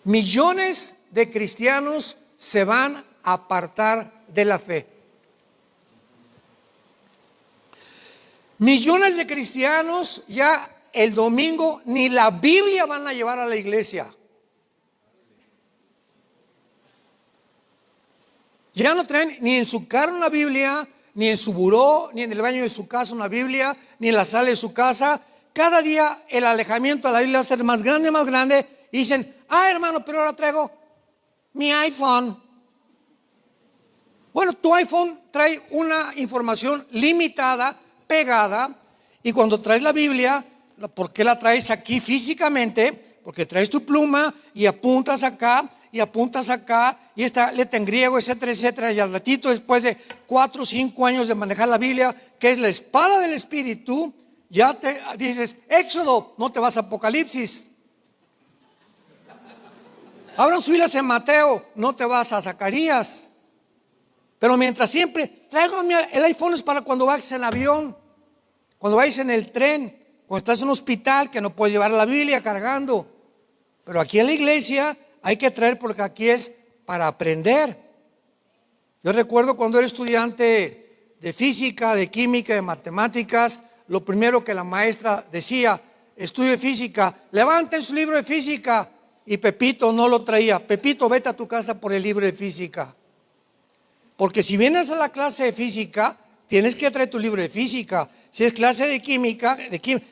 Millones de cristianos se van a apartar de la fe. Millones de cristianos ya el domingo ni la Biblia van a llevar a la iglesia. Ya no traen ni en su carro una Biblia, ni en su buró, ni en el baño de su casa una Biblia, ni en la sala de su casa. Cada día el alejamiento de la Biblia va a ser más grande. Y dicen, hermano, pero ahora traigo mi iPhone. Bueno, tu iPhone trae una información limitada, pegada. Y cuando traes la Biblia, ¿por qué la traes aquí físicamente? Porque traes tu pluma y apuntas acá y esta letra en griego, etcétera, etcétera. Y al ratito, después de 4 o 5 años de manejar la Biblia, que es la espada del Espíritu, ya te dices Éxodo, no te vas a Apocalipsis. Abran sus Biblias en Mateo, no te vas a Zacarías. Pero mientras siempre, traigo el iPhone es para cuando vayas en avión, cuando vayas en el tren, cuando estás en un hospital que no puedes llevar la Biblia cargando. Pero aquí en la iglesia hay que traer, porque aquí es para aprender. Yo recuerdo cuando era estudiante de física, de química, de matemáticas, lo primero que la maestra decía, estudio física, levanten su libro de física. Y Pepito no lo traía. Pepito, vete a tu casa por el libro de física. Porque si vienes a la clase de física, tienes que traer tu libro de física. Si es clase de química,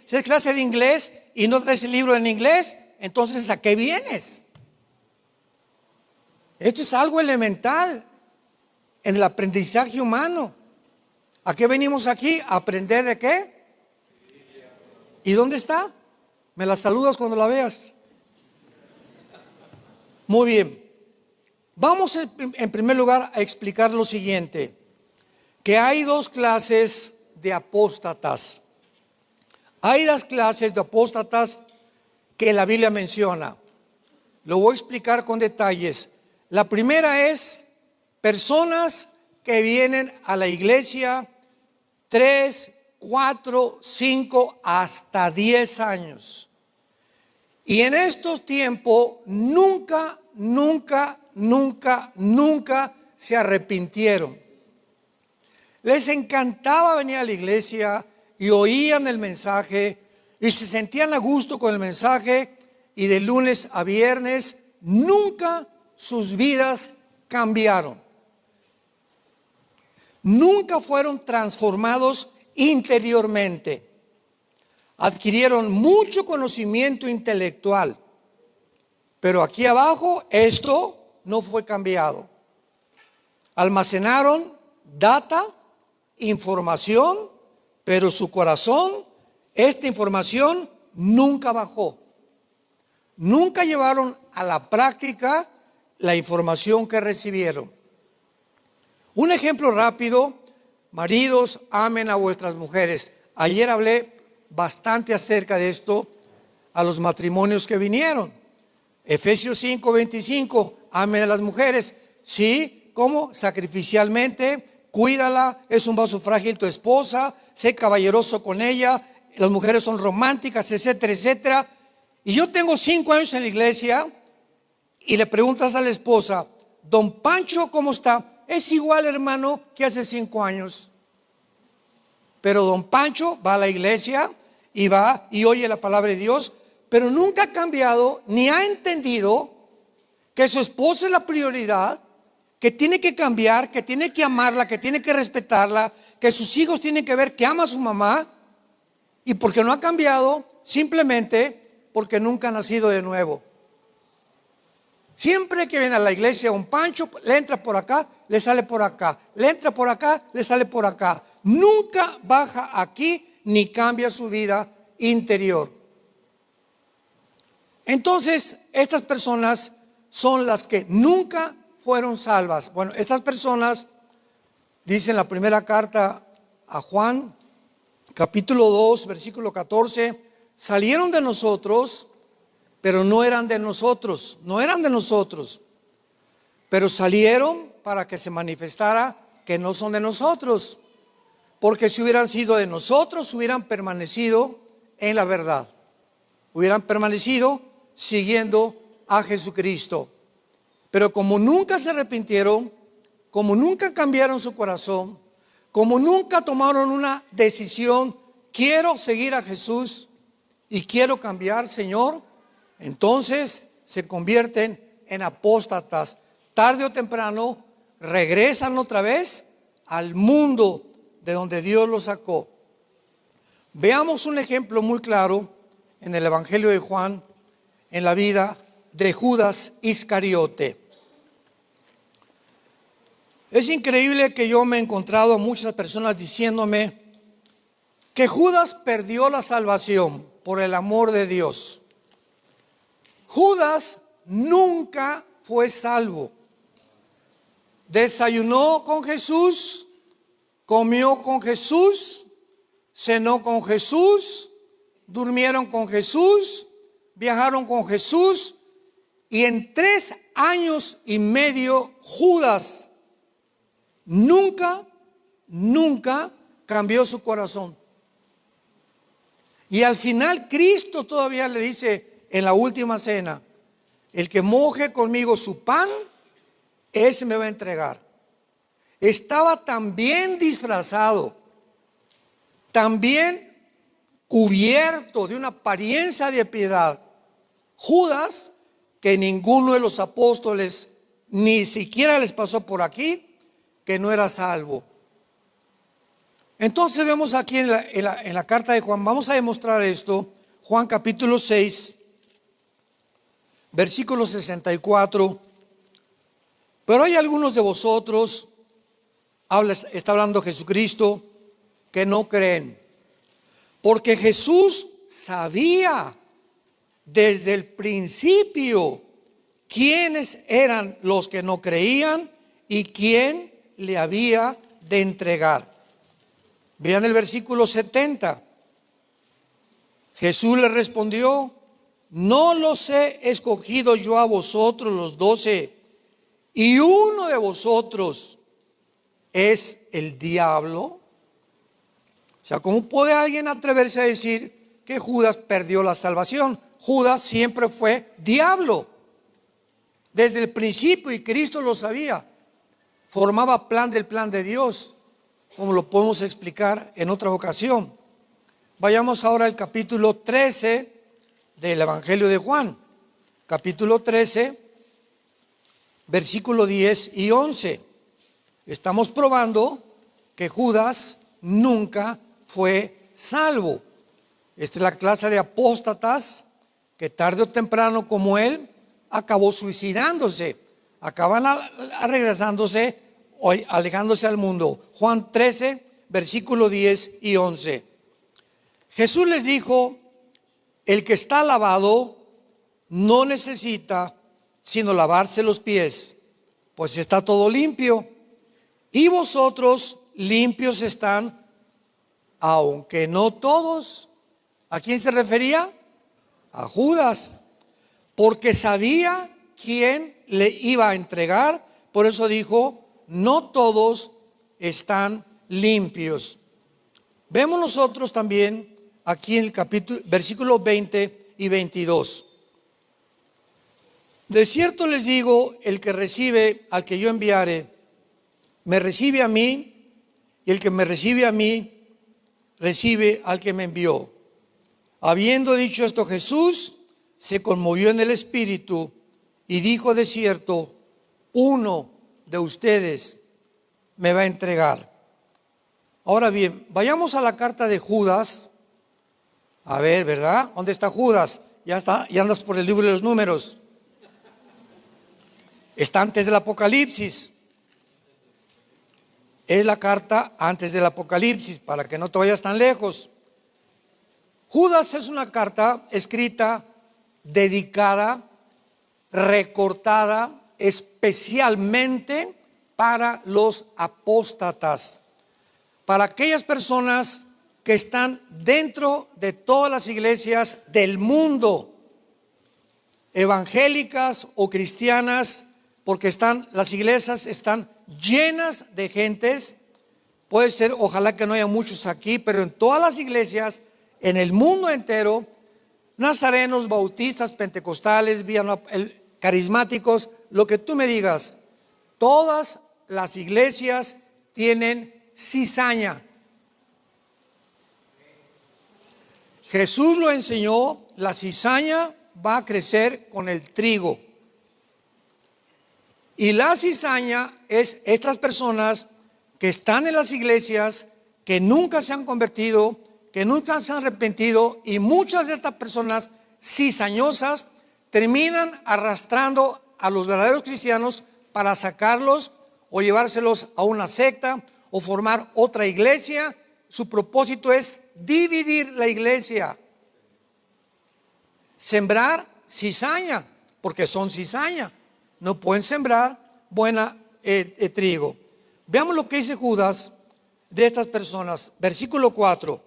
si es clase de inglés y no traes el libro en inglés, entonces ¿a qué vienes? Esto es algo elemental en el aprendizaje humano. ¿A qué venimos aquí? ¿A aprender de qué? ¿Y dónde está? ¿Me la saludas cuando la veas? Muy bien. Vamos en primer lugar a explicar lo siguiente, que hay 2 clases de apóstatas. Hay 2 clases de apóstatas que la Biblia menciona. Lo voy a explicar con detalles. La primera es personas que vienen a la iglesia 3, 4, 5, hasta 10 años. Y en estos tiempos nunca se arrepintieron. Les encantaba venir a la iglesia y oían el mensaje y se sentían a gusto con el mensaje, y de lunes a viernes nunca sus vidas cambiaron. Nunca fueron transformados interiormente. Adquirieron mucho conocimiento intelectual, pero aquí abajo esto no fue cambiado. Almacenaron data, información, pero su corazón, esta información nunca bajó. Nunca llevaron a la práctica la información que recibieron. Un ejemplo rápido: maridos, amen a vuestras mujeres. Ayer hablé bastante acerca de esto a los matrimonios que vinieron. Efesios 5:25, amen a las mujeres. Sí, ¿cómo? Sacrificialmente, cuídala, es un vaso frágil tu esposa, sé caballeroso con ella, las mujeres son románticas, etcétera, etcétera. Y yo tengo 5 años en la iglesia y le preguntas a la esposa, don Pancho, ¿cómo está? Es igual, hermano, que hace 5 años. Pero don Pancho va a la iglesia y va y oye la palabra de Dios, pero nunca ha cambiado ni ha entendido que su esposa es la prioridad, que tiene que cambiar, que tiene que amarla, que tiene que respetarla, que sus hijos tienen que ver que ama a su mamá. Y porque no ha cambiado, simplemente porque nunca ha nacido de nuevo. Siempre que viene a la iglesia un Pancho, le entra por acá, le sale por acá, le entra por acá, le sale por acá. Nunca baja aquí ni cambia su vida interior. Entonces, estas personas son las que nunca fueron salvas. Bueno, estas personas, dice en la primera carta a Juan, capítulo 2, versículo 14, salieron de nosotros, pero no eran de nosotros, pero salieron para que se manifestara que no son de nosotros, porque si hubieran sido de nosotros, hubieran permanecido en la verdad, hubieran permanecido siguiendo a Jesucristo. Pero como nunca se arrepintieron, como nunca cambiaron su corazón, como nunca tomaron una decisión, quiero seguir a Jesús y quiero cambiar, Señor, entonces se convierten en apóstatas. Tarde o temprano regresan otra vez al mundo de donde Dios los sacó. Veamos un ejemplo muy claro en el Evangelio de Juan, en la vida de Judas Iscariote. Es increíble que yo me he encontrado a muchas personas diciéndome que Judas perdió la salvación por el amor de Dios. Judas nunca fue salvo. Desayunó con Jesús, comió con Jesús, cenó con Jesús, durmieron con Jesús, viajaron con Jesús, y en 3 años y medio Judas nunca cambió su corazón. Y al final Cristo todavía le dice en la última cena: el que moje conmigo su pan, ese me va a entregar. Estaba tan bien disfrazado, tan bien cubierto de una apariencia de piedad Judas, que ninguno de los apóstoles ni siquiera les pasó por aquí que no era salvo. Entonces vemos aquí en la carta de Juan, vamos a demostrar esto. Juan capítulo 6, versículo 64. Pero hay algunos de vosotros, está hablando Jesucristo, que no creen, porque Jesús sabía desde el principio quiénes eran los que no creían y quién le había de entregar. Vean el versículo 70. Jesús le respondió: no los he escogido yo a vosotros los 12, y uno de vosotros es el diablo. O sea, ¿cómo puede alguien atreverse a decir que Judas perdió la salvación? Judas siempre fue diablo desde el principio, y Cristo lo sabía. Formaba plan del plan de Dios, como lo podemos explicar en otra ocasión. Vayamos ahora al capítulo 13 del Evangelio de Juan. Capítulo 13, versículo 10 y 11. Estamos probando que Judas nunca fue salvo. Esta es la clase de apóstatas que tarde o temprano, como él, acabó suicidándose, acaban regresándose o alejándose al mundo. Juan 13, versículo 10 y 11. Jesús les dijo: el que está lavado no necesita sino lavarse los pies, pues está todo limpio. Y vosotros limpios están, aunque no todos. ¿A quién se refería? A Judas, porque sabía quién le iba a entregar. Por eso dijo: no todos están limpios. Vemos nosotros también aquí en el capítulo, versículos 20 y 22. De cierto les digo, el que recibe al que yo enviare, me recibe a mí, y el que me recibe a mí, recibe al que me envió. Habiendo dicho esto, Jesús se conmovió en el espíritu y dijo: de cierto, uno de ustedes me va a entregar. Ahora bien, vayamos a la carta de Judas. A ver, ¿verdad? ¿Dónde está Judas? Ya está, ya andas por el libro de los números. Está antes del Apocalipsis. Es la carta antes del Apocalipsis, para que no te vayas tan lejos. Judas es una carta escrita, dedicada, recortada especialmente para los apóstatas, para aquellas personas que están dentro de todas las iglesias del mundo, evangélicas o cristianas, porque las iglesias están llenas de gentes. Puede ser, ojalá que no haya muchos aquí, pero en todas las iglesias, en el mundo entero, nazarenos, bautistas, pentecostales, carismáticos, lo que tú me digas. Todas las iglesias tienen cizaña. Jesús lo enseñó, la cizaña va a crecer con el trigo. Y la cizaña es estas personas que están en las iglesias, que nunca se han convertido, que nunca se han arrepentido, y muchas de estas personas cizañosas terminan arrastrando a los verdaderos cristianos para sacarlos o llevárselos a una secta o formar otra iglesia. Su propósito es dividir la iglesia, sembrar cizaña, porque son cizaña, no pueden sembrar buena trigo. Veamos lo que dice Judas de estas personas, versículo 4.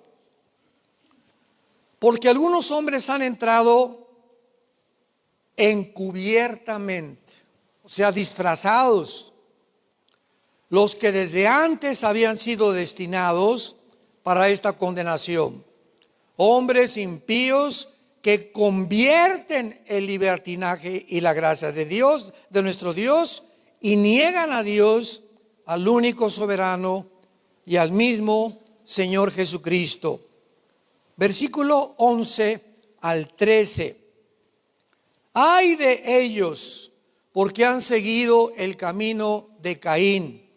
Porque algunos hombres han entrado encubiertamente, o sea, disfrazados, los que desde antes habían sido destinados para esta condenación. Hombres impíos que convierten el libertinaje y la gracia de Dios, de nuestro Dios, y niegan a Dios, al único soberano y al mismo Señor Jesucristo. Versículo 11 al 13. Ay de ellos, porque han seguido el camino de Caín.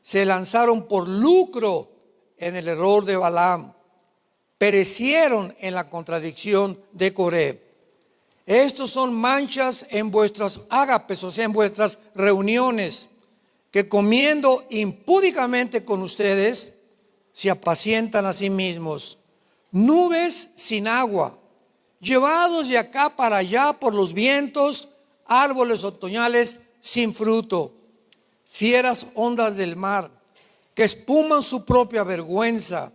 Se lanzaron por lucro en el error de Balaam. Perecieron en la contradicción de Coré. Estos son manchas en vuestras ágapes, o sea, en vuestras reuniones, que comiendo impúdicamente con ustedes, se apacientan a sí mismos. Nubes sin agua, llevados de acá para allá por los vientos, árboles otoñales sin fruto, fieras ondas del mar, que espuman su propia vergüenza,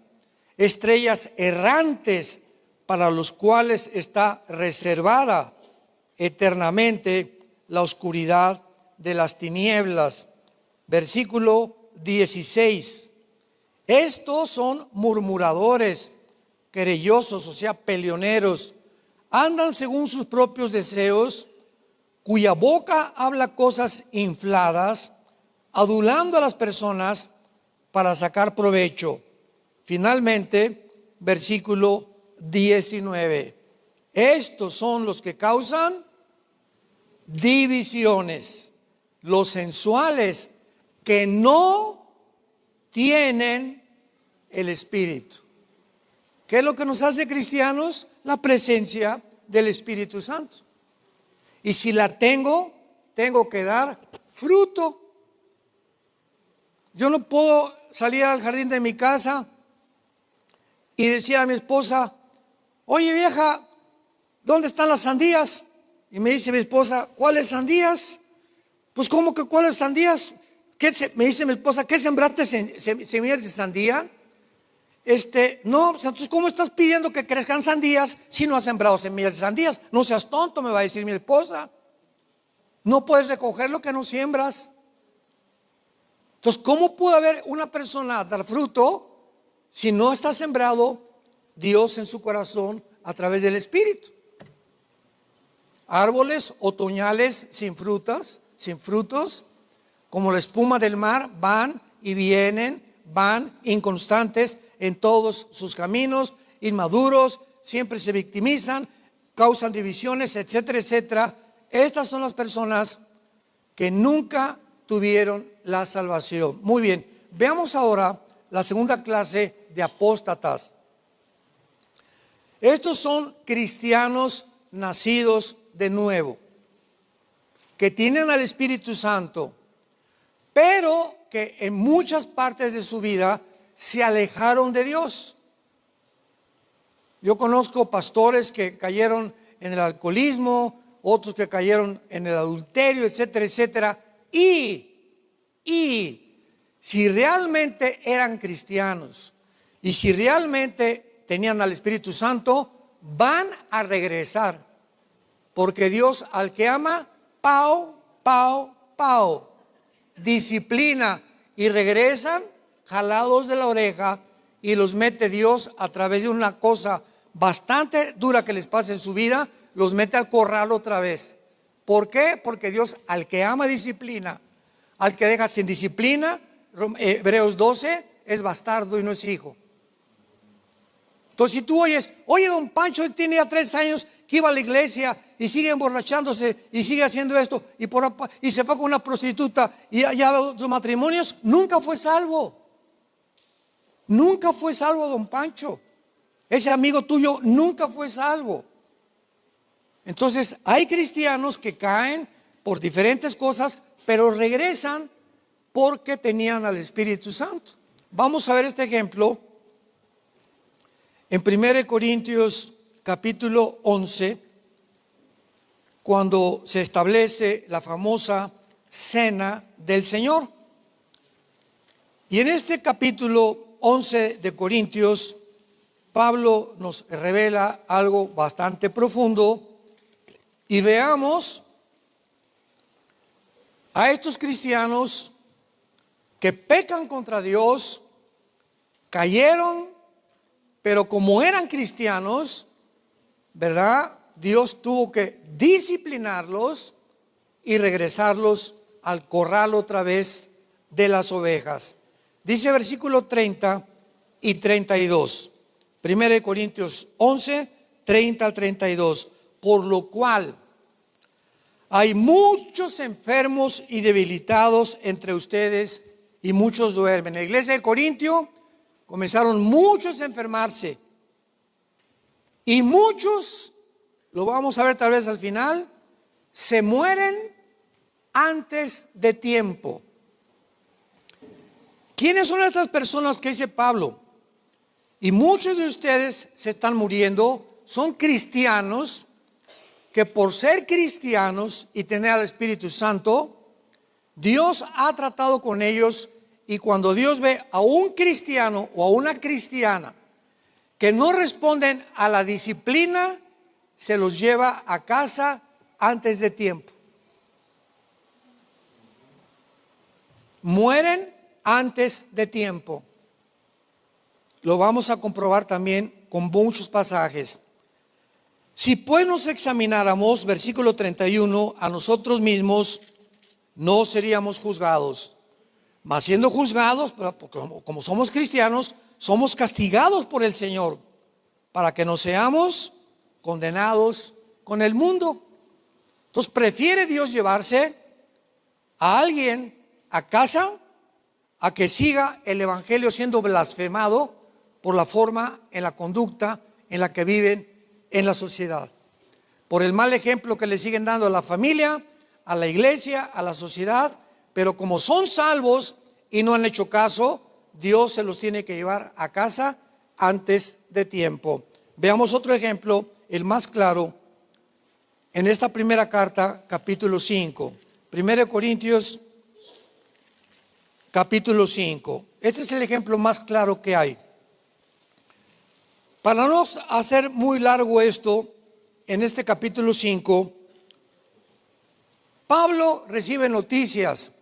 estrellas errantes para los cuales está reservada eternamente la oscuridad de las tinieblas. Versículo 16. Estos son murmuradores, querellosos, o sea, peleoneros, andan según sus propios deseos, cuya boca habla cosas infladas, adulando a las personas para sacar provecho. Finalmente, versículo 19. Estos son los que causan divisiones, los sensuales que no tienen el Espíritu. ¿Qué es lo que nos hace cristianos? La presencia del Espíritu Santo. Y si la tengo, tengo que dar fruto. Yo no puedo salir al jardín de mi casa y decir a mi esposa: oye vieja, ¿dónde están las sandías? Y me dice mi esposa: ¿cuáles sandías? Pues ¿cómo que cuáles sandías? Me dice mi esposa: ¿qué sembraste semillas de sandía? No, pues entonces ¿cómo estás pidiendo que crezcan sandías si no has sembrado semillas de sandías? No seas tonto, me va a decir mi esposa. No puedes recoger lo que no siembras. Entonces, ¿cómo puede haber una persona dar fruto si no está sembrado Dios en su corazón a través del Espíritu? Árboles otoñales sin frutas, sin frutos, como la espuma del mar, van y vienen, van inconstantes en todos sus caminos, inmaduros, siempre se victimizan, causan divisiones, etcétera, etcétera. Estas son las personas que nunca tuvieron la salvación. Muy bien, veamos ahora la segunda clase de apóstatas. Estos son cristianos nacidos de nuevo, que tienen al Espíritu Santo, pero que en muchas partes de su vida se alejaron de Dios. Yo conozco pastores que cayeron en el alcoholismo, otros que cayeron en el adulterio, etcétera, etcétera. Y si realmente eran cristianos y si realmente tenían al Espíritu Santo, van a regresar, porque Dios al que ama, pau, disciplina, y regresan jalados de la oreja, y los mete Dios a través de una cosa bastante dura que les pasa en su vida, los mete al corral otra vez, ¿Por qué? Porque Dios al que ama disciplina, al que deja sin disciplina, Hebreos 12, es bastardo y no es hijo. Entonces si tú oyes, oye, don Pancho tiene ya 3 años que iba a la iglesia y sigue emborrachándose y sigue haciendo esto y se fue con una prostituta y ya sus matrimonios, nunca fue salvo. Nunca fue salvo don Pancho. Ese amigo tuyo nunca fue salvo. Entonces hay cristianos que caen por diferentes cosas, pero regresan porque tenían al Espíritu Santo. Vamos a ver este ejemplo en 1 Corintios capítulo 11, cuando se establece la famosa cena del Señor. Y en este capítulo 11 de Corintios, Pablo nos revela algo bastante profundo. Y veamos a estos cristianos que pecan contra Dios, cayeron, pero como eran cristianos, ¿verdad? Dios tuvo que disciplinarlos y regresarlos al corral otra vez de las ovejas. Dice versículo 30 y 32. 1 Corintios 11, 30 al 32. Por lo cual hay muchos enfermos y debilitados entre ustedes y muchos duermen. En la iglesia de Corintio comenzaron muchos a enfermarse y muchos, lo vamos a ver tal vez al final, se mueren antes de tiempo. ¿Quiénes son estas personas que dice Pablo? Y muchos de ustedes se están muriendo, son cristianos que por ser cristianos y tener al Espíritu Santo, Dios ha tratado con ellos, y cuando Dios ve a un cristiano o a una cristiana que no responden a la disciplina, se los lleva a casa antes de tiempo. Mueren antes de tiempo. Lo vamos a comprobar también con muchos pasajes. Si pues nos examináramos, versículo 31, a nosotros mismos, no seríamos juzgados. Mas siendo juzgados, como somos cristianos, somos castigados por el Señor, para que no seamos condenados con el mundo. Entonces prefiere Dios llevarse a alguien a casa a que siga el evangelio siendo blasfemado por la forma en la conducta en la que viven en la sociedad, por el mal ejemplo que le siguen dando a la familia, a la iglesia, a la sociedad. Pero como son salvos y no han hecho caso, Dios se los tiene que llevar a casa antes de tiempo. Veamos otro ejemplo, el más claro, en esta primera carta, capítulo 5, 1 Corintios capítulo 5. Este es el ejemplo más claro que hay. Para no hacer muy largo esto, en este capítulo 5, Pablo recibe noticias.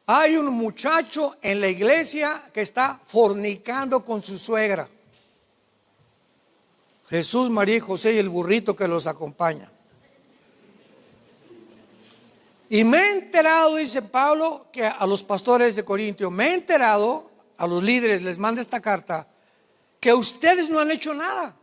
Hay un muchacho en la iglesia que está fornicando con su suegra. Jesús, María y José y el burrito que los acompaña. Y me he enterado, dice Pablo, que a los pastores de Corintio, me he enterado, a los líderes les manda esta carta, que ustedes no han hecho nada.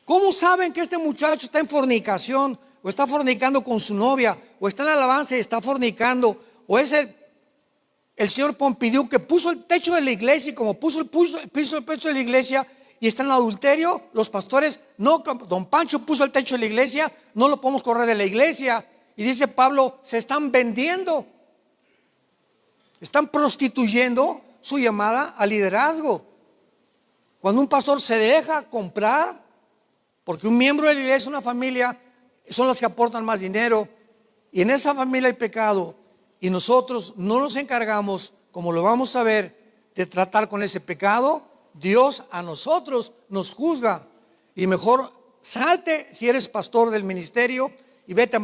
¿Cómo saben que este muchacho está en fornicación, o está fornicando con su novia, o está en alabanza y está fornicando, o es el señor Pompidou que puso el techo de la iglesia, y como puso el techo de la iglesia y está en adulterio? Los pastores, no, don Pancho puso el techo de la iglesia, no lo podemos correr de la iglesia. Y dice Pablo, se están vendiendo, están prostituyendo su llamada al liderazgo. Cuando un pastor se deja comprar, porque un miembro de la iglesia, una familia, son las que aportan más dinero, y en esa familia hay pecado, y nosotros no nos encargamos, como lo vamos a ver, de tratar con ese pecado, Dios a nosotros nos juzga. Y mejor salte si eres pastor del ministerio y vete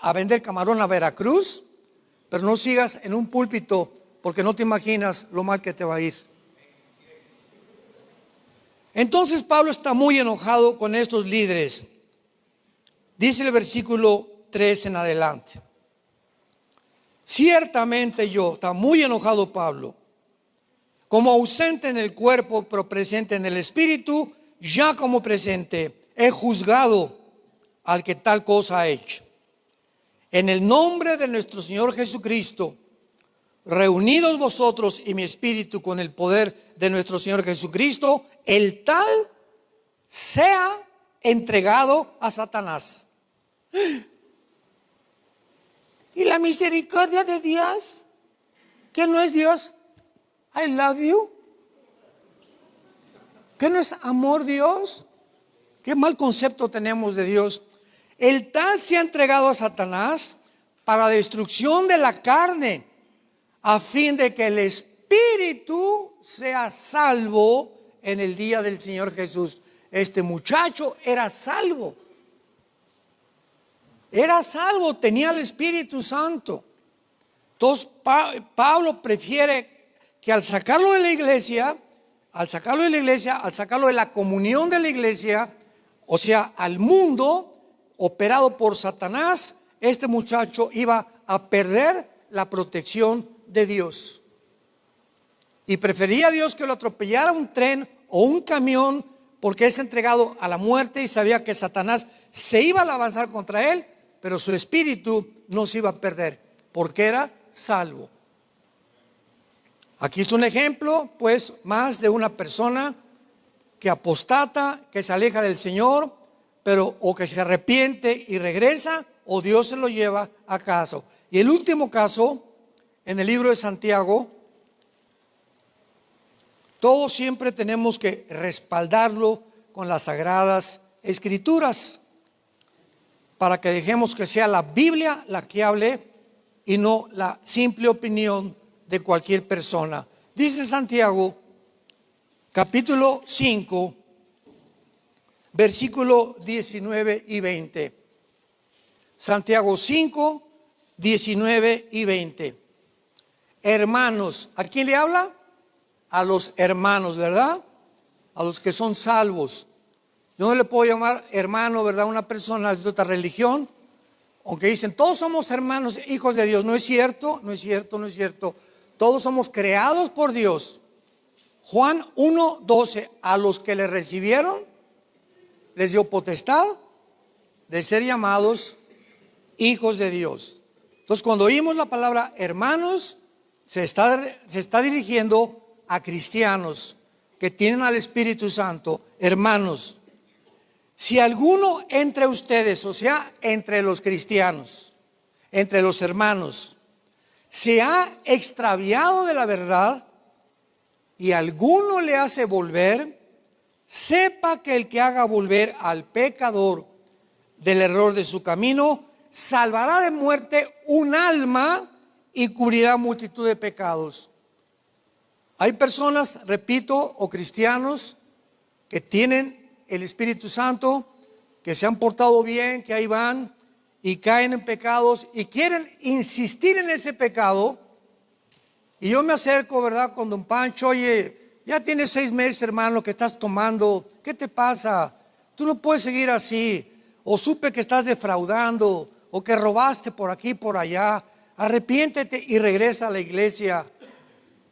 a vender camarón a Veracruz, pero no sigas en un púlpito, porque no te imaginas lo mal que te va a ir. Entonces Pablo está muy enojado con estos líderes. Dice el versículo 3 en adelante: ciertamente yo, está muy enojado Pablo, como ausente en el cuerpo, pero presente en el espíritu, ya como presente, he juzgado al que tal cosa ha hecho. En el nombre de nuestro Señor Jesucristo, reunidos vosotros y mi espíritu con el poder de nuestro Señor Jesucristo, el tal sea entregado a Satanás. Y la misericordia de Dios, que no es Dios, I love you, que no es amor Dios. Qué mal concepto tenemos de Dios. El tal se ha entregado a Satanás para destrucción de la carne, a fin de que el espíritu sea salvo en el día del Señor Jesús. Este muchacho era salvo. Era salvo, tenía el Espíritu Santo. Entonces Pablo prefiere que al sacarlo de la iglesia, al sacarlo de la comunión de la iglesia, o sea, al mundo operado por Satanás, este muchacho iba a perder la protección de Dios. Y prefería a Dios que lo atropellara un tren o un camión, porque es entregado a la muerte y sabía que Satanás se iba a avanzar contra él, pero su espíritu no se iba a perder, porque era salvo. Aquí es un ejemplo, pues, más de una persona que apostata, que se aleja del Señor, pero o que se arrepiente y regresa, o Dios se lo lleva a casa. Y el último caso, en el libro de Santiago, todos siempre tenemos que respaldarlo con las Sagradas Escrituras, para que dejemos que sea la Biblia la que hable y no la simple opinión de cualquier persona. Dice Santiago, capítulo 5, versículo 19 y 20. Santiago 5, 19 y 20. Hermanos, ¿a quién le habla? A los hermanos, ¿verdad? A los que son salvos. Yo no le puedo llamar hermano, ¿verdad?, a una persona de otra religión, aunque dicen todos somos hermanos, hijos de Dios. No es cierto, no es cierto, no es cierto. Todos somos creados por Dios. Juan 1:12, a los que le recibieron les dio potestad de ser llamados hijos de Dios. Entonces, cuando oímos la palabra hermanos, se está dirigiendo a cristianos que tienen al Espíritu Santo. Hermanos, si alguno entre ustedes, o sea, entre los cristianos, entre los hermanos, se ha extraviado de la verdad y alguno le hace volver, sepa que el que haga volver al pecador del error de su camino, salvará de muerte un alma y cubrirá multitud de pecados. Hay personas, repito, o cristianos que tienen el Espíritu Santo, que se han portado bien, que ahí van y caen en pecados y quieren insistir en ese pecado. Y yo me acerco, ¿verdad?, con don Pancho: oye, ya tienes 6 meses, hermano, que estás tomando, ¿qué te pasa? Tú no puedes seguir así. O supe que estás defraudando, o que robaste por aquí, por allá. Arrepiéntete y regresa a la iglesia.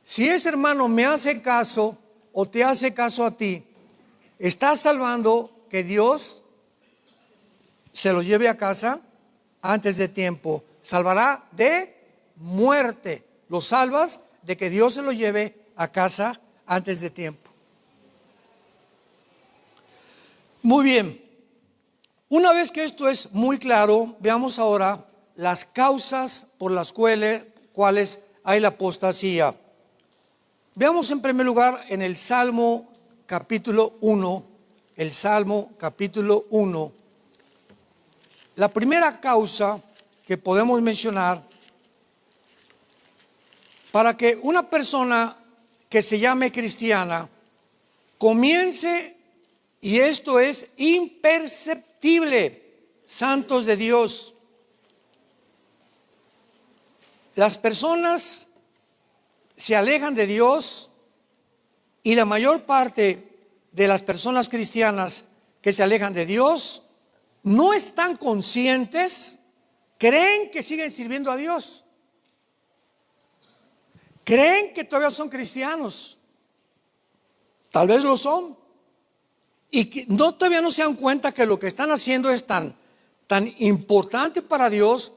Si ese hermano me hace caso o te hace caso a ti, estás salvando que Dios se lo lleve a casa antes de tiempo. Salvará de muerte. Lo salvas de que Dios se lo lleve a casa antes de tiempo. Muy bien. Una vez que esto es muy claro, veamos ahora las causas por las cuales hay la apostasía. Veamos en primer lugar en el Salmo capítulo 1, el Salmo capítulo 1. La primera causa que podemos mencionar para que una persona que se llame cristiana comience, y esto es imperceptible, santos de Dios. Las personas se alejan de Dios, y la mayor parte de las personas cristianas que se alejan de Dios no están conscientes, creen que siguen sirviendo a Dios, creen que todavía son cristianos, tal vez lo son, y que todavía no se dan cuenta que lo que están haciendo es tan importante para Dios,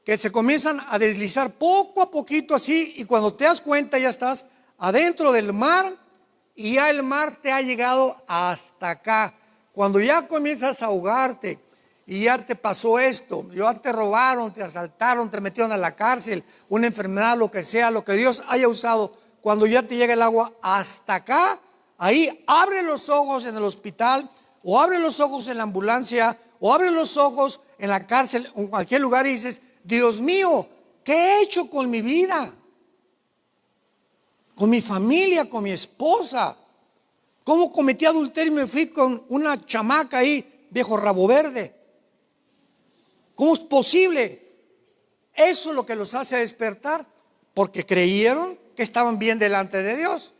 que se comienzan a deslizar poco a poquito así, y cuando te das cuenta ya estás adentro del mar, y ya el mar te ha llegado hasta acá. Cuando ya comienzas a ahogarte y ya te pasó esto, ya te robaron, te asaltaron, te metieron a la cárcel, una enfermedad, lo que sea, lo que Dios haya usado, cuando ya te llega el agua hasta acá, ahí abre los ojos en el hospital, o abre los ojos en la ambulancia, o abre los ojos en la cárcel, o en cualquier lugar, y dices: Dios mío, ¿qué he hecho con mi vida? Con mi familia, con mi esposa. ¿Cómo cometí adulterio y me fui con una chamaca ahí, viejo rabo verde? ¿Cómo es posible? Eso es lo que los hace despertar, porque creyeron que estaban bien delante de Dios.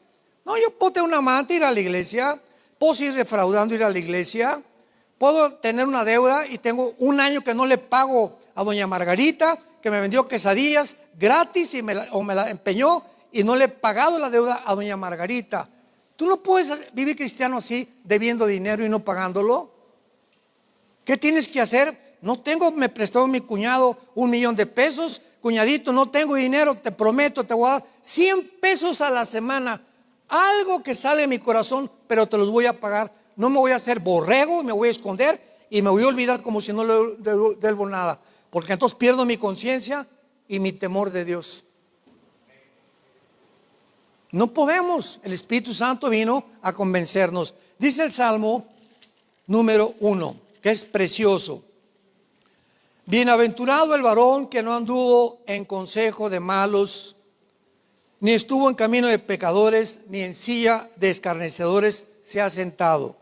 No, yo puedo tener una amante, ir a la iglesia, puedo seguir defraudando, ir a la iglesia, puedo tener una deuda y tengo un año que no le pago a doña Margarita, que me vendió quesadillas gratis y me la empeñó, y no le he pagado la deuda a doña Margarita. Tú no puedes vivir cristiano así, debiendo dinero y no pagándolo. ¿Qué tienes que hacer? No tengo, me prestó mi cuñado $1,000,000. Cuñadito, no tengo dinero, te prometo, te voy a dar 100 pesos a la semana. Algo que sale de mi corazón, pero te los voy a pagar. No me voy a hacer borrego, me voy a esconder y me voy a olvidar como si no le debo nada, porque entonces pierdo mi conciencia y mi temor de Dios. No podemos. El Espíritu Santo vino a convencernos. Dice el Salmo número 1, que es precioso: bienaventurado el varón que no anduvo en consejo de malos, ni estuvo en camino de pecadores, ni en silla de escarnecedores se ha sentado,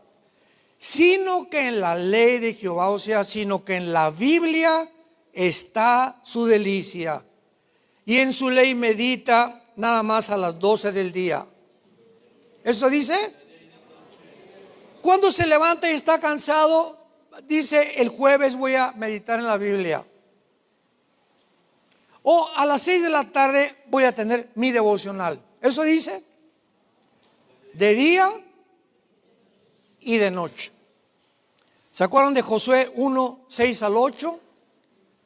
sino que en la ley de Jehová, o sea, sino que en la Biblia está su delicia, y en su ley medita nada más a las 12 del día. ¿Eso dice? Cuando se levanta y está cansado, dice: el jueves voy a meditar en la Biblia. O a las 6 de la tarde voy a tener mi devocional. Eso dice: de día y de noche. ¿Se acuerdan de Josué 1, 6 al 8?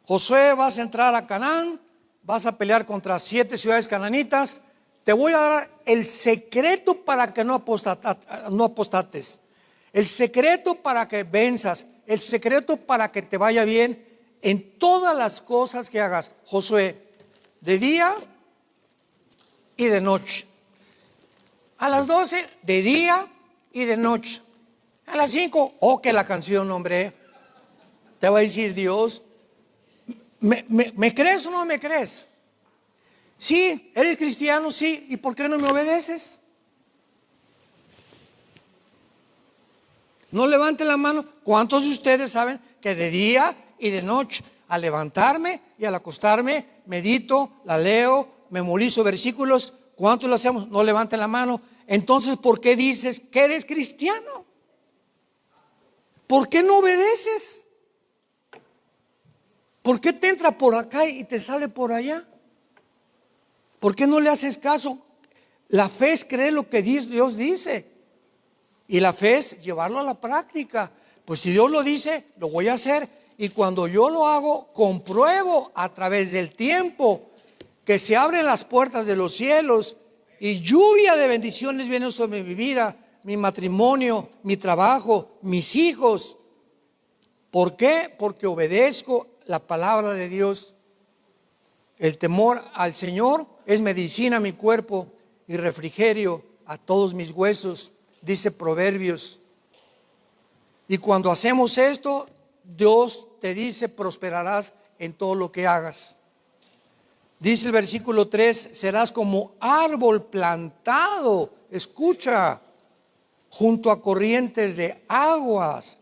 Josué, vas a entrar a Canaán, vas a pelear contra 7 ciudades cananitas. Te voy a dar el secreto para que no apostates, el secreto para que venzas, el secreto para que te vaya bien en todas las cosas que hagas. Josué, de día y de noche. A las 12, de día y de noche. A las 5, que la canción, hombre, te va a decir Dios: ¿me crees o no me crees? Sí, eres cristiano, sí. ¿Y por qué no me obedeces? No levante la mano. ¿Cuántos de ustedes saben que de día y de noche, al levantarme y al acostarme, medito, la leo, memorizo versículos? ¿Cuántos lo hacemos? No levanten la mano. Entonces, ¿por qué dices que eres cristiano? ¿Por qué no obedeces? ¿Por qué te entra por acá y te sale por allá? ¿Por qué no le haces caso? La fe es creer lo que Dios dice, y la fe es llevarlo a la práctica. Pues si Dios lo dice, lo voy a hacer. Y cuando yo lo hago, compruebo a través del tiempo que se abren las puertas de los cielos y lluvia de bendiciones viene sobre mi vida, mi matrimonio, mi trabajo, mis hijos. ¿Por qué? Porque obedezco la palabra de Dios. El temor al Señor es medicina a mi cuerpo y refrigerio a todos mis huesos, dice Proverbios. Y cuando hacemos esto, Dios te dice: prosperarás en todo lo que hagas. Dice el versículo 3: serás como árbol plantado, escucha, junto a corrientes de aguas,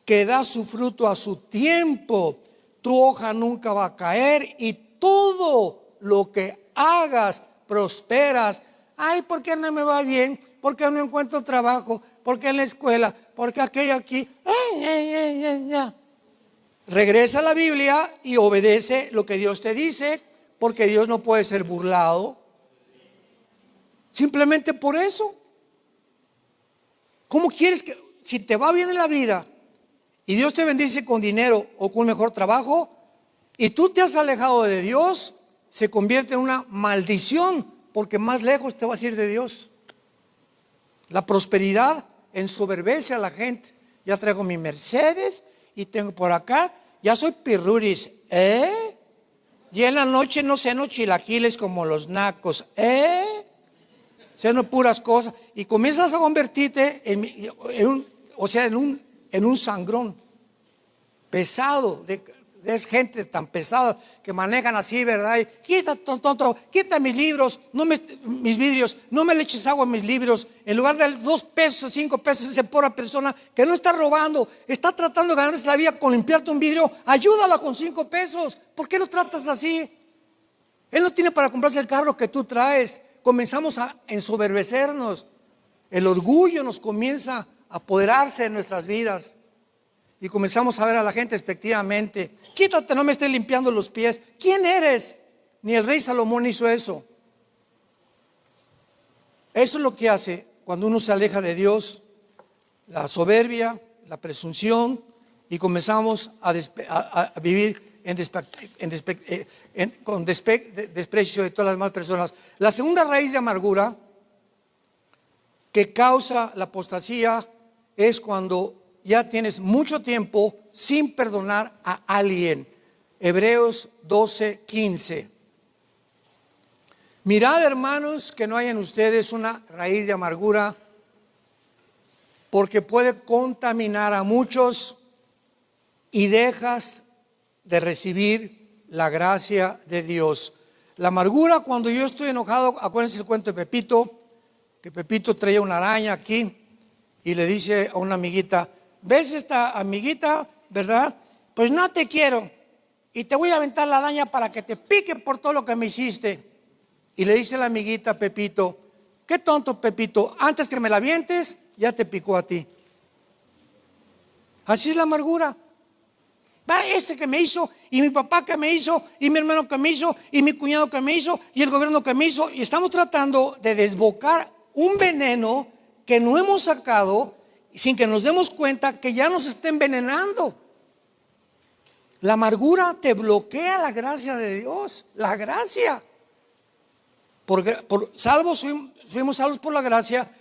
que da su fruto a su tiempo, tu hoja nunca va a caer y todo lo que hagas prosperas. Ay, ¿por qué no me va bien? ¿Por qué no encuentro trabajo? ¿Por qué en la escuela? ¿Por qué aquello aquí? Regresa a la Biblia y obedece lo que Dios te dice, porque Dios no puede ser burlado. Simplemente por eso. ¿Cómo quieres que, si te va bien en la vida y Dios te bendice con dinero o con un mejor trabajo y tú te has alejado de Dios, se convierte en una maldición, porque más lejos te vas a ir de Dios? La prosperidad ensoberbece a la gente. Ya traigo mi Mercedes y tengo por acá, ya soy pirruris, y en la noche no ceno chilaquiles como los nacos, ceno puras cosas, y comienzas a convertirte en un sangrón pesado. Es gente tan pesada que manejan así, ¿verdad? Y quita, tonto, quita mis libros, mis vidrios, no me le eches agua a mis libros. En lugar de 2 pesos, 5 pesos, esa pobre persona que no está robando, está tratando de ganarse la vida con limpiarte un vidrio, ayúdala con 5 pesos. ¿Por qué lo tratas así? Él no tiene para comprarse el carro que tú traes. Comenzamos a ensoberbecernos. El orgullo nos comienza a apoderarse de nuestras vidas. Y comenzamos a ver a la gente despectivamente. Quítate, no me estés limpiando los pies. ¿Quién eres? Ni el rey Salomón hizo eso. Eso es lo que hace cuando uno se aleja de Dios: la soberbia, la presunción, y comenzamos a vivir con desprecio de todas las demás personas. La segunda raíz de amargura que causa la apostasía es cuando ya tienes mucho tiempo sin perdonar a alguien. Hebreos 12:15. Mirad, hermanos, que no haya en ustedes una raíz de amargura, porque puede contaminar a muchos, y dejas de recibir la gracia de Dios. La amargura, cuando yo estoy enojado, acuérdense el cuento de Pepito, que Pepito traía una araña aquí y le dice a una amiguita: ¿ves esta amiguita, verdad? Pues no te quiero y te voy a aventar la araña para que te pique por todo lo que me hiciste. Y le dice la amiguita a Pepito: qué tonto, Pepito, antes que me la avientes ya te picó a ti. Así es la amargura. Va ese que me hizo, y mi papá que me hizo, y mi hermano que me hizo, y mi cuñado que me hizo, y el gobierno que me hizo, y estamos tratando de desbocar un veneno que no hemos sacado, sin que nos demos cuenta que ya nos está envenenando. La amargura te bloquea la gracia de Dios, la gracia. Fuimos salvos por la gracia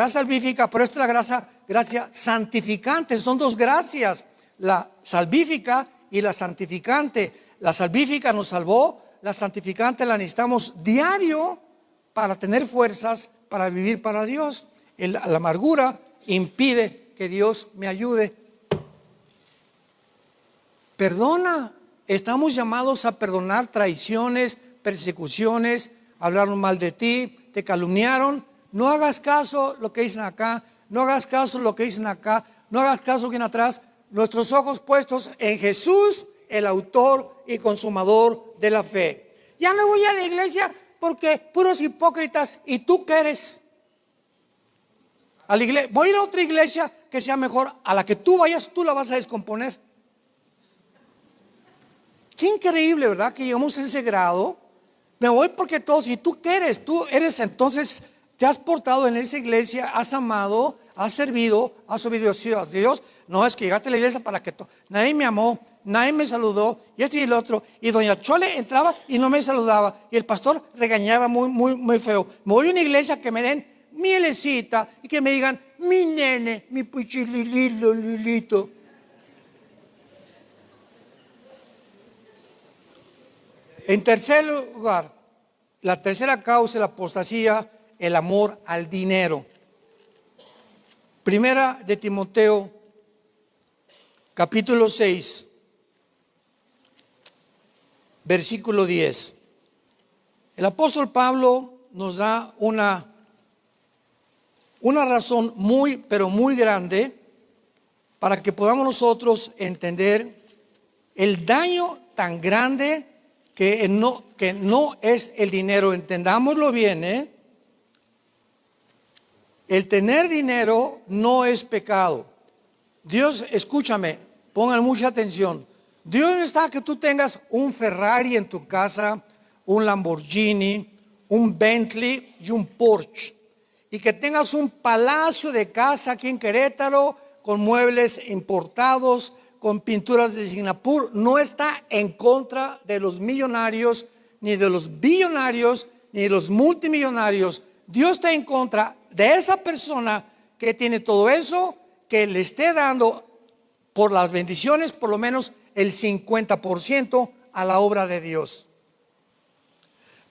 salvífica, pero esta es la gracia santificante. Son 2 gracias: la salvífica y la santificante. La salvífica nos salvó, la santificante la necesitamos diario para tener fuerzas para vivir para Dios. La amargura impide que Dios me ayude. Perdona. Estamos llamados a perdonar traiciones, persecuciones, hablaron mal de ti, te calumniaron. No hagas caso lo que dicen acá, no hagas caso lo que dicen acá, no hagas caso lo que viene atrás. Nuestros ojos puestos en Jesús, el autor y consumador de la fe. Ya no voy a la iglesia porque puros hipócritas. ¿Y tú qué eres? A la iglesia, voy a ir a otra iglesia que sea mejor. A la que tú vayas, tú la vas a descomponer. Qué increíble, ¿verdad? Que llegamos a ese grado. Me voy porque todos. ¿Y tú qué eres? Tú eres, entonces te has portado en esa iglesia, has amado, has servido, has obedecido a Dios. No, es que llegaste a la iglesia para que nadie me amó, nadie me saludó, y esto y el otro. Y doña Chole entraba y no me saludaba, y el pastor regañaba muy feo. Me voy a una iglesia que me den mielecita y que me digan: mi nene, mi puchililito, lilito. En tercer lugar, la tercera causa de la apostasía: el amor al dinero. Primera de Timoteo, capítulo 6, versículo 10. El apóstol Pablo nos da una razón muy, pero muy grande para que podamos nosotros entender el daño tan grande que no es el dinero. Entendámoslo bien, El tener dinero no es pecado. Dios, escúchame, pongan mucha atención. Dios no está que tú tengas un Ferrari en tu casa, un Lamborghini, un Bentley y un Porsche. Y que tengas un palacio de casa aquí en Querétaro con muebles importados, con pinturas de Singapur. No está en contra de los millonarios, ni de los billonarios, ni de los multimillonarios. Dios está en contra de esa persona que tiene todo eso, que le esté dando por las bendiciones por lo menos el 50% a la obra de Dios.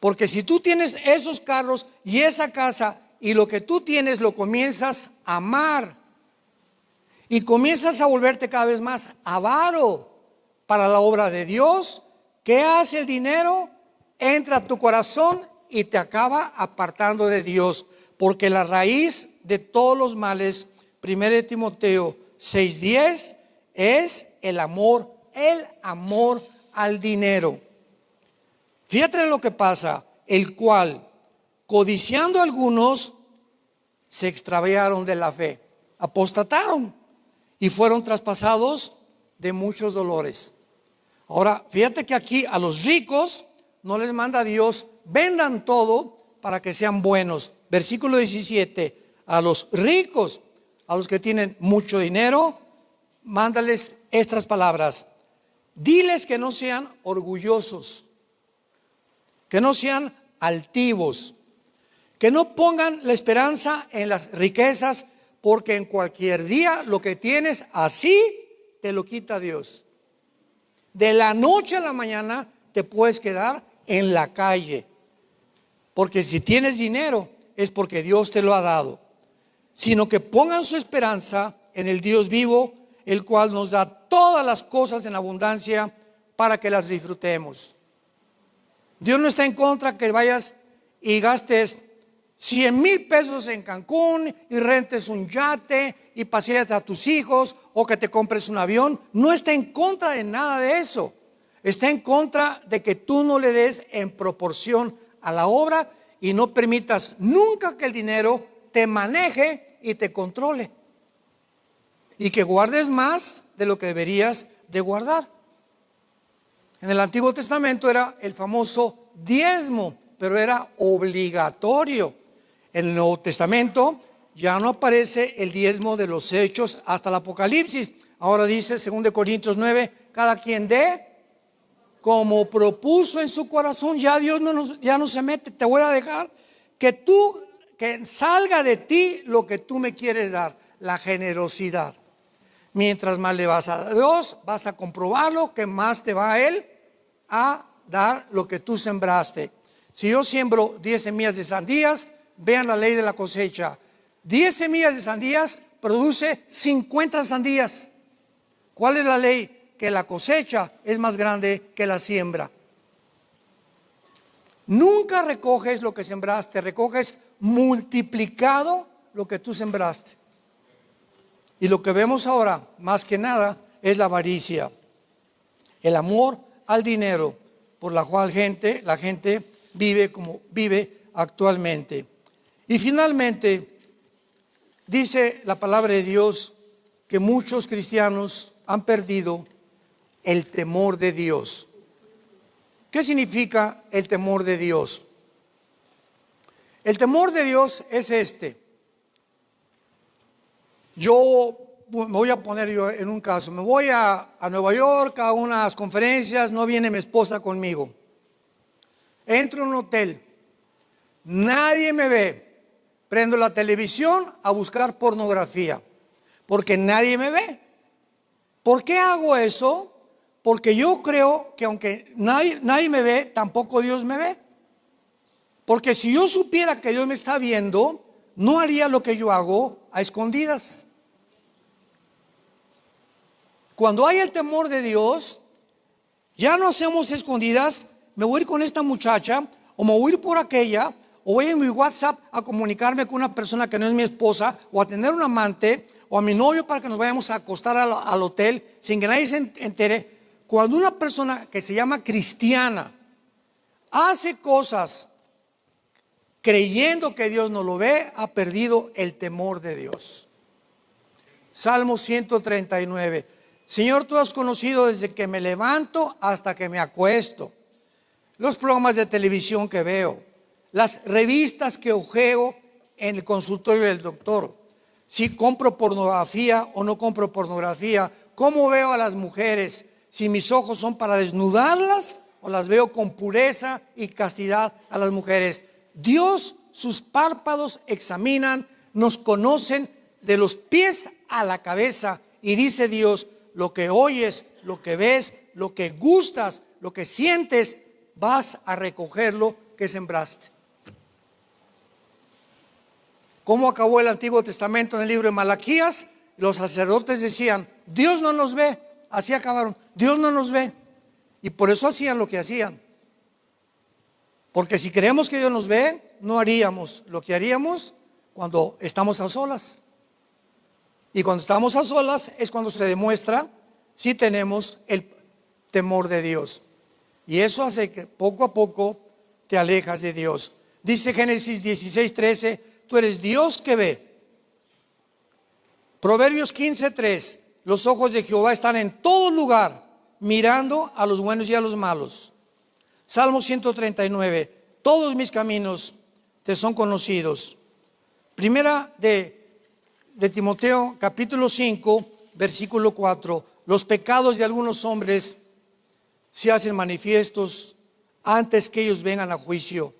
Porque si tú tienes esos carros y esa casa y lo que tú tienes lo comienzas a amar y comienzas a volverte cada vez más avaro para la obra de Dios, ¿qué hace el dinero? Entra a tu corazón y te acaba apartando de Dios. Porque la raíz de todos los males, 1 Timoteo 6:10, es el amor al dinero. Fíjate lo que pasa, el cual, codiciando algunos, se extraviaron de la fe, apostataron y fueron traspasados de muchos dolores. Ahora, fíjate que aquí a los ricos no les manda Dios, vendan todo para que sean buenos. Versículo 17, a los ricos, a los que tienen mucho dinero, mándales estas palabras. Diles que no sean orgullosos, que no sean altivos, que no pongan la esperanza en las riquezas, porque en cualquier día lo que tienes así te lo quita Dios. De la noche a la mañana te puedes quedar en la calle, porque si tienes dinero es porque Dios te lo ha dado. Sino que pongan su esperanza en el Dios vivo, el cual nos da todas las cosas en abundancia para que las disfrutemos. Dios no está en contra que vayas y gastes 100,000 pesos en Cancún y rentes un yate y pasees a tus hijos o que te compres un avión. No está en contra de nada de eso. Está en contra de que tú no le des en proporción a la obra y no permitas nunca que el dinero te maneje y te controle, y que guardes más de lo que deberías de guardar. En el Antiguo Testamento era el famoso diezmo, pero era obligatorio. En el Nuevo Testamento ya no aparece el diezmo de los hechos hasta el Apocalipsis. Ahora dice 2 Corintios 9, cada quien dé como propuso en su corazón. Ya Dios ya no se mete. Te voy a dejar que salga de ti lo que tú me quieres dar, la generosidad. Mientras más le vas a Dios, vas a comprobarlo, que más te va a Él a dar lo que tú sembraste. Si yo siembro 10 semillas de sandías, vean la ley de la cosecha. 10 semillas de sandías produce 50 sandías. ¿Cuál es la ley? Que la cosecha es más grande que la siembra. Nunca recoges lo que sembraste, recoges multiplicado lo que tú sembraste. Y lo que vemos ahora, más que nada, es la avaricia, el amor al dinero, por la cual la gente vive como vive actualmente. Y finalmente, dice la palabra de Dios que muchos cristianos han perdido el temor de Dios. ¿Qué significa el temor de Dios? El temor de Dios es este. Yo me voy a poner yo en un caso. Me voy a Nueva York a unas conferencias, no viene mi esposa conmigo. Entro en un hotel, nadie me ve. Prendo la televisión a buscar pornografía, porque nadie me ve. ¿Por qué hago eso? Porque yo creo que aunque nadie me ve, tampoco Dios me ve. Porque si yo supiera que Dios me está viendo, no haría lo que yo hago a escondidas. Cuando hay el temor de Dios, ya no hacemos escondidas. Me voy a ir con esta muchacha, o me voy a ir por aquella, o voy en mi WhatsApp a comunicarme con una persona que no es mi esposa, o a tener un amante, o a mi novio para que nos vayamos a acostar al hotel sin que nadie se entere. Cuando una persona que se llama cristiana hace cosas creyendo que Dios no lo ve, ha perdido el temor de Dios. Salmo 139. Señor, tú has conocido desde que me levanto hasta que me acuesto, los programas de televisión que veo, las revistas que ojeo en el consultorio del doctor, si compro pornografía o no compro pornografía, cómo veo a las mujeres, si mis ojos son para desnudarlas o las veo con pureza y castidad a las mujeres. Dios, sus párpados examinan, nos conocen de los pies a la cabeza, y dice Dios: lo que oyes, lo que ves, lo que gustas, lo que sientes, vas a recoger lo que sembraste. ¿Cómo acabó el Antiguo Testamento en el libro de Malaquías? Los sacerdotes decían: Dios no nos ve. Así acabaron: Dios no nos ve. Y por eso hacían lo que hacían. Porque si creemos que Dios nos ve, no haríamos lo que haríamos cuando estamos a solas. Y cuando estamos a solas es cuando se demuestra si tenemos el temor de Dios. Y eso hace que poco a poco te alejas de Dios. Dice Génesis 16:13: tú eres Dios que ve. Proverbios 15:3: los ojos de Jehová están en todo lugar, mirando a los buenos y a los malos. Salmo 139: todos mis caminos te son conocidos. Primera de Timoteo, capítulo 5, versículo 4: los pecados de algunos hombres se hacen manifiestos antes que ellos vengan a juicio,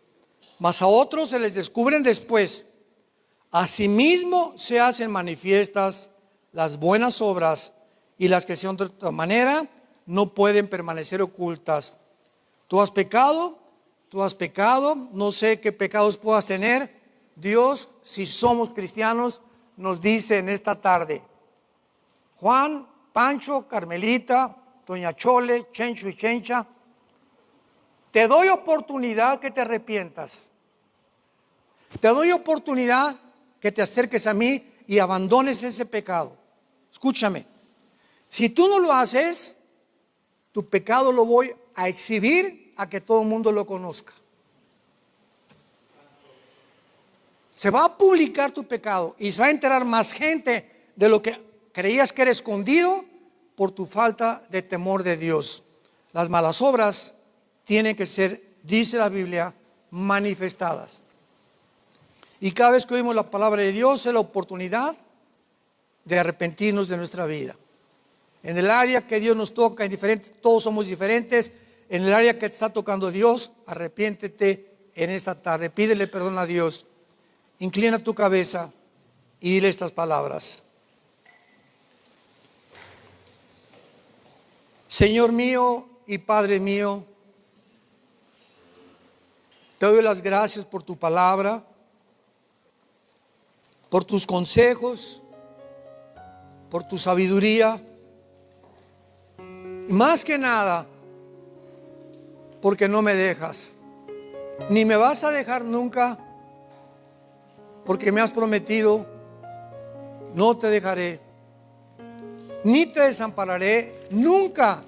mas a otros se les descubren después. Asimismo se hacen manifiestas las buenas obras, y las que sean de otra manera no pueden permanecer ocultas. Tú has pecado, no sé qué pecados puedas tener. Dios, si somos cristianos, nos dice en esta tarde: Juan, Pancho, Carmelita, Doña Chole, Chencho y Chencha, te doy oportunidad que te arrepientas. Te doy oportunidad que te acerques a mí y abandones ese pecado. Escúchame, si tú no lo haces, tu pecado lo voy a exhibir a que todo el mundo lo conozca. Se va a publicar tu pecado y se va a enterar más gente de lo que creías que era escondido por tu falta de temor de Dios. Las malas obras tienen que ser, dice la Biblia, manifestadas. Y cada vez que oímos la palabra de Dios es la oportunidad de arrepentirnos de nuestra vida. En el área que Dios nos toca, todos somos diferentes. En el área que te está tocando Dios, arrepiéntete en esta tarde. Pídele perdón a Dios. Inclina tu cabeza y dile estas palabras: Señor mío y Padre mío, te doy las gracias por tu palabra, por tus consejos, por tu sabiduría, y más que nada porque no me dejas, ni me vas a dejar nunca, porque me has prometido: no te dejaré, ni te desampararé nunca.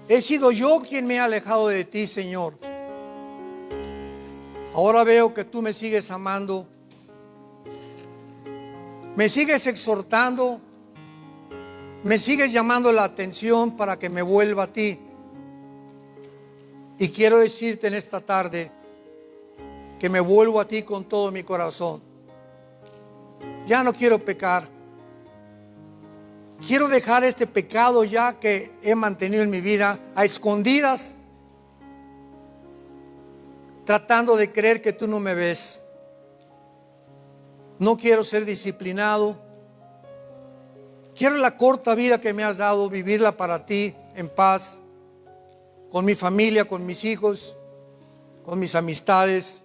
He sido yo quien me ha alejado de ti, Señor. Ahora veo que tú me sigues amando, me sigues exhortando, me sigues llamando la atención para que me vuelva a ti. Y quiero decirte en esta tarde que me vuelvo a ti con todo mi corazón. Ya no quiero pecar. Quiero dejar este pecado ya que he mantenido en mi vida a escondidas, tratando de creer que tú no me ves. No quiero ser disciplinado. Quiero la corta vida que me has dado, vivirla para ti en paz, con mi familia, con mis hijos, con mis amistades.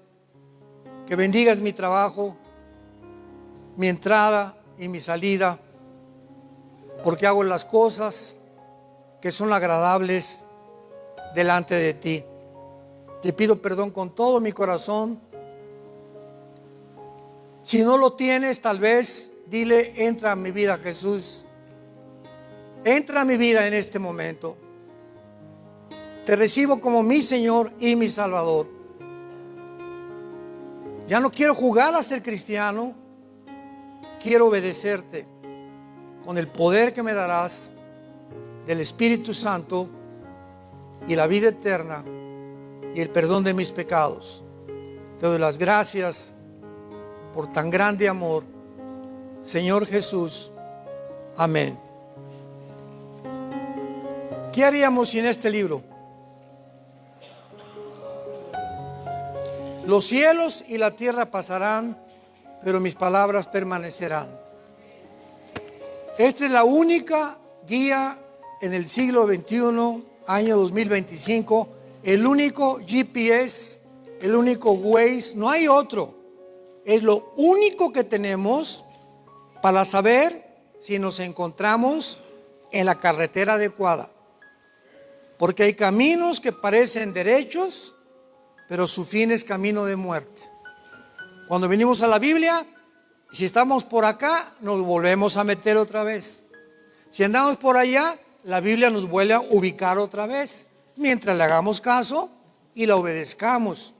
Que bendigas mi trabajo, mi entrada y mi salida, porque hago las cosas que son agradables delante de ti. Te pido perdón con todo mi corazón. Si no lo tienes, tal vez dile: entra a mi vida, Jesús. Entra a mi vida en este momento. Te recibo como mi Señor y mi Salvador. Ya no quiero jugar a ser cristiano. Quiero obedecerte con el poder que me darás del Espíritu Santo y la vida eterna y el perdón de mis pecados. Te doy las gracias por tan grande amor, Señor Jesús. Amén. ¿Qué haríamos sin este libro? Los cielos y la tierra pasarán, pero mis palabras permanecerán. Esta es la única guía en el siglo XXI, año 2025, el único GPS, el único Waze, no hay otro. Es lo único que tenemos para saber si nos encontramos en la carretera adecuada. Porque hay caminos que parecen derechos, pero su fin es camino de muerte. Cuando venimos a la Biblia, si estamos por acá, nos volvemos a meter otra vez. Si andamos por allá, la Biblia nos vuelve a ubicar otra vez, mientras le hagamos caso y la obedezcamos.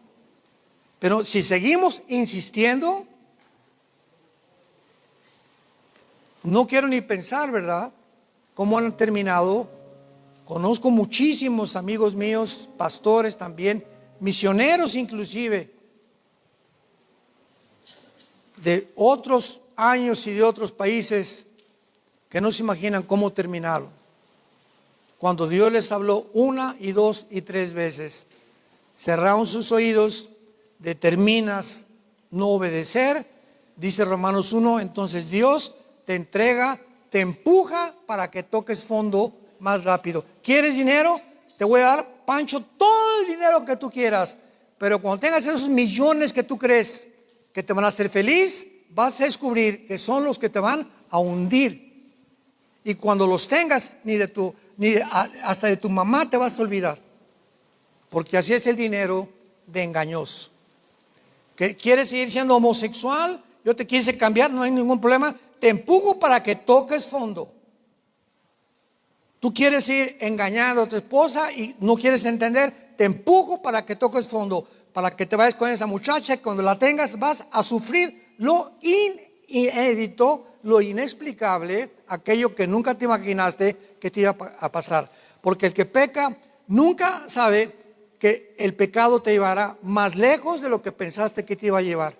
Pero si seguimos insistiendo, no quiero ni pensar, ¿verdad?, cómo han terminado. Conozco muchísimos amigos míos, pastores también, misioneros inclusive, de otros años y de otros países, que no se imaginan cómo terminaron. Cuando Dios les habló 1 y 2 y 3 veces, cerraron sus oídos, determinas no obedecer, dice Romanos 1, entonces Dios te entrega, te empuja para que toques fondo más rápido. ¿Quieres dinero? Te voy a dar, Pancho, todo el dinero que tú quieras, pero cuando tengas esos millones que tú crees que te van a hacer feliz, vas a descubrir que son los que te van a hundir. Y cuando los tengas, hasta de tu mamá te vas a olvidar, porque así es el dinero de engañoso. ¿Que quieres seguir siendo homosexual? Yo te quise cambiar, no hay ningún problema. Te empujo para que toques fondo. Tú quieres ir engañando a tu esposa y no quieres entender, te empujo para que toques fondo, para que te vayas con esa muchacha, y cuando la tengas vas a sufrir lo inédito, lo inexplicable, aquello que nunca te imaginaste que te iba a pasar. Porque el que peca nunca sabe que el pecado te llevará más lejos de lo que pensaste que te iba a llevar.